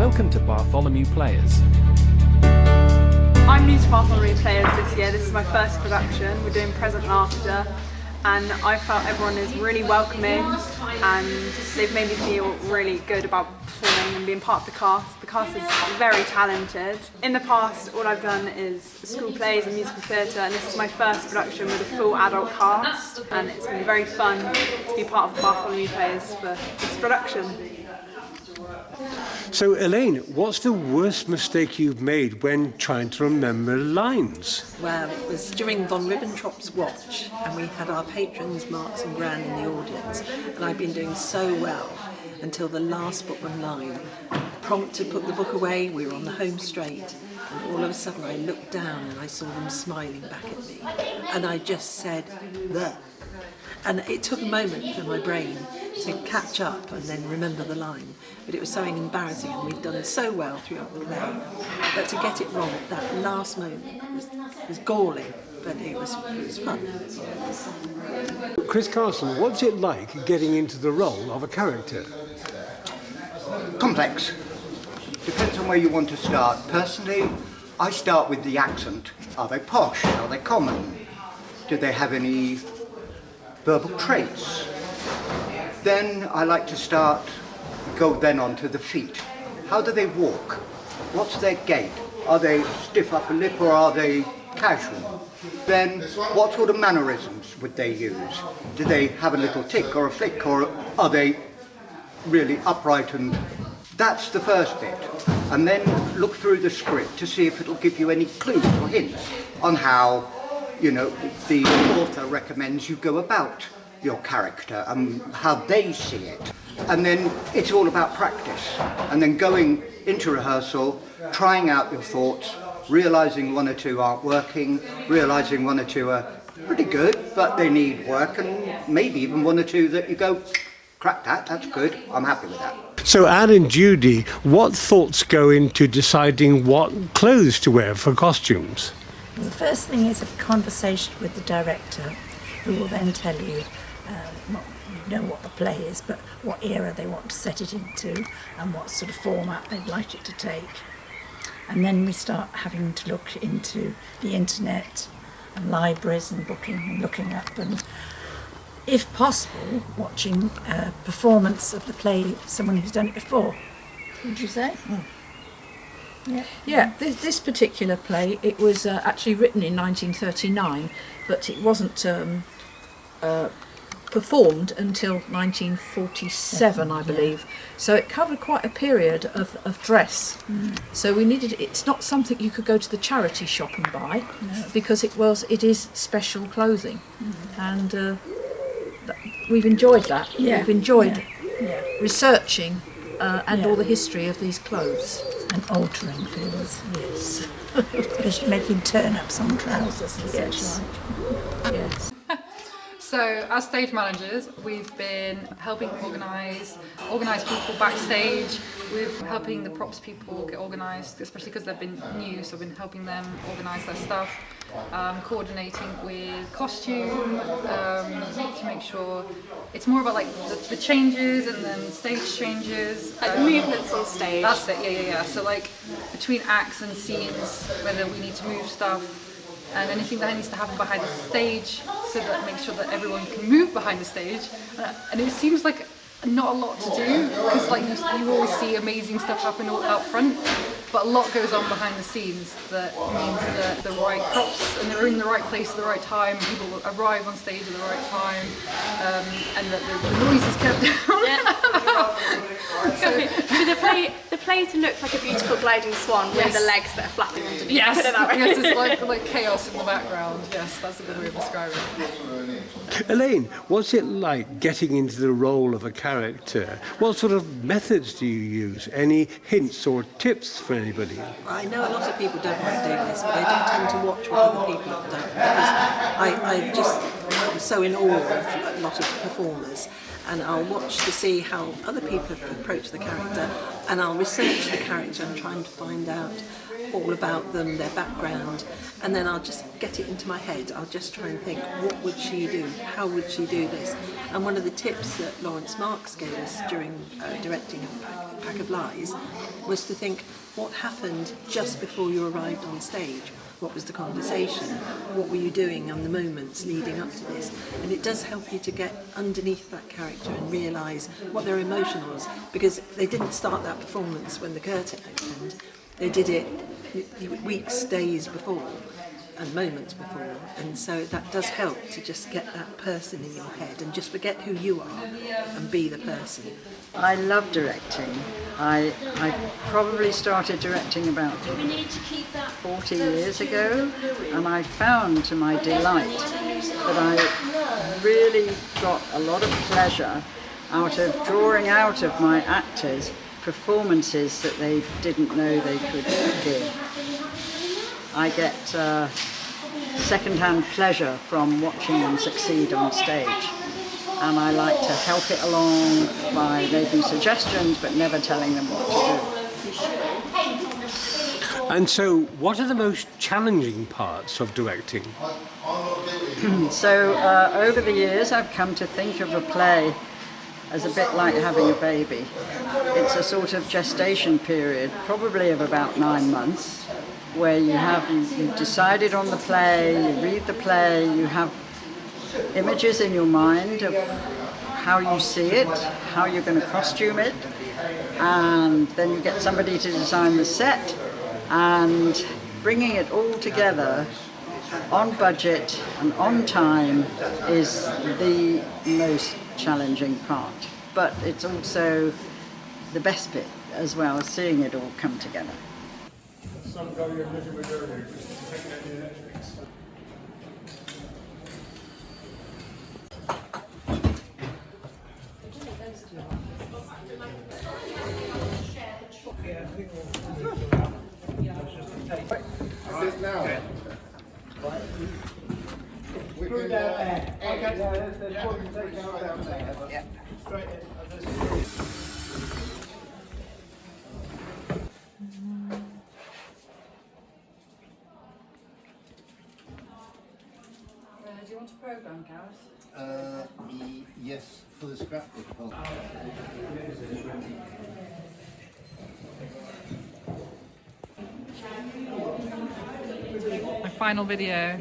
Welcome to Bartholomew Players. I'm new to Bartholomew Players this year. This is my first production. We're doing Present and After, and I felt everyone is really welcoming and they've made me feel really good about performing and being part of the cast. The cast is very talented. In the past, all I've done is school plays and musical theatre, and this is my first production with a full adult cast, and it's been very fun to be part of the Bartholomew Players for this production. So, Elaine, what's the worst mistake you've made when trying to remember lines? Well, it was during Von Ribbentrop's watch, and we had our patrons, Marks and Gran, in the audience, and I'd been doing so well until the last bookman line. Prompt to put the book away, we were on the home straight, and all of a sudden I looked down and I saw them smiling back at me, and I just said, "The." And it took a moment for my brain to catch up and then remember the line. But it was so embarrassing, and we'd done so well throughout the play. But to get it wrong at that last moment was galling, but it was fun. Chris Carson, what's it like getting into the role of a character? Complex. Depends on where you want to start. Personally, I start with the accent. Are they posh? Are they common? Do they have any verbal traits? Then I like to go then on to the feet. How do they walk? What's their gait? Are they stiff upper lip or are they casual? Then what sort of mannerisms would they use? Do they have a little tick or a flick, or are they really upright? And that's the first bit. And then look through the script to see if it'll give you any clues or hints on how, the author recommends you go about your character and how they see it. And then it's all about practice, and then going into rehearsal, trying out your thoughts, realising one or two aren't working, realising one or two are pretty good but they need work, and maybe even one or two that you go, crack that's good, I'm happy with that. So, Anne and Judy, what thoughts go into deciding what clothes to wear for costumes? The first thing is a conversation with the director, who will then tell you what the play is, but what era they want to set it into and what sort of format they'd like it to take. And then we start having to look into the internet and libraries and booking and looking up, and if possible watching a performance of the play, someone who's done it before. Would you say? Yeah, this particular play, it was actually written in 1939, but it wasn't performed until 1947, I believe. So it covered quite a period of dress. So it's not something you could go to the charity shop and buy, because it is special clothing. And we've enjoyed that. We've enjoyed researching and all the history of these clothes. And altering things. Yes. Especially making turn-ups on trousers and such like. Yes. So as stage managers, we've been helping organise people backstage. We're helping the props people get organised, especially because they've been new, so we've been helping them organise their stuff. Coordinating with costume to make sure it's more about like the changes and then stage changes. Like the movements on stage. That's it, yeah. So like between acts and scenes, whether we need to move stuff, and anything that needs to happen behind the stage, so that makes sure that everyone can move behind the stage. And it seems like not a lot to do, because like you always see amazing stuff happen out front, but a lot goes on behind the scenes that means that the right props and they're in the right place at the right time, people will arrive on stage at the right time, and that the noise is kept down. For the play to look like a beautiful gliding swan with the legs that are flapping underneath. Yes, Put it that way. yes, it's like chaos in the background. Yes, that's a good way of describing it. Elaine, what's it like getting into the role of a character? What sort of methods do you use? Any hints or tips for anybody? I know a lot of people don't like doing this, but I do tend to watch what other people have done, because I'm so in awe of a lot of performers, and I'll watch to see how other people have approached the character, and I'll research the character and trying to find out all about them, their background, and then I'll just get it into my head. I'll just try and think, what would she do? How would she do this? And one of the tips that Lawrence Marks gave us during directing A Pack of Lies was to think, what happened just before you arrived on stage? What was the conversation? What were you doing on the moments leading up to this? And it does help you to get underneath that character and realise what their emotion was, because they didn't start that performance when the curtain opened. They did it weeks, days before, and moments before, and so that does help to just get that person in your head and just forget who you are and be the person. I love directing. I probably started directing about 40 years ago, and I found to my delight that I really got a lot of pleasure out of drawing out of my actors performances that they didn't know they could give. I get second-hand pleasure from watching them succeed on stage, and I like to help it along by making suggestions but never telling them what to do. And so, what are the most challenging parts of directing? So over the years I've come to think of a play as a bit like having a baby. It's a sort of gestation period, probably of about 9 months, where you've decided on the play, you read the play, you have images in your mind of how you see it, how you're going to costume it, and then you get somebody to design the set, and bringing it all together on budget and on time is the most challenging part, but it's also the best bit as well, seeing it all come together. Do you want a programme, Gareth? Yes, for the scrapbook. My final video.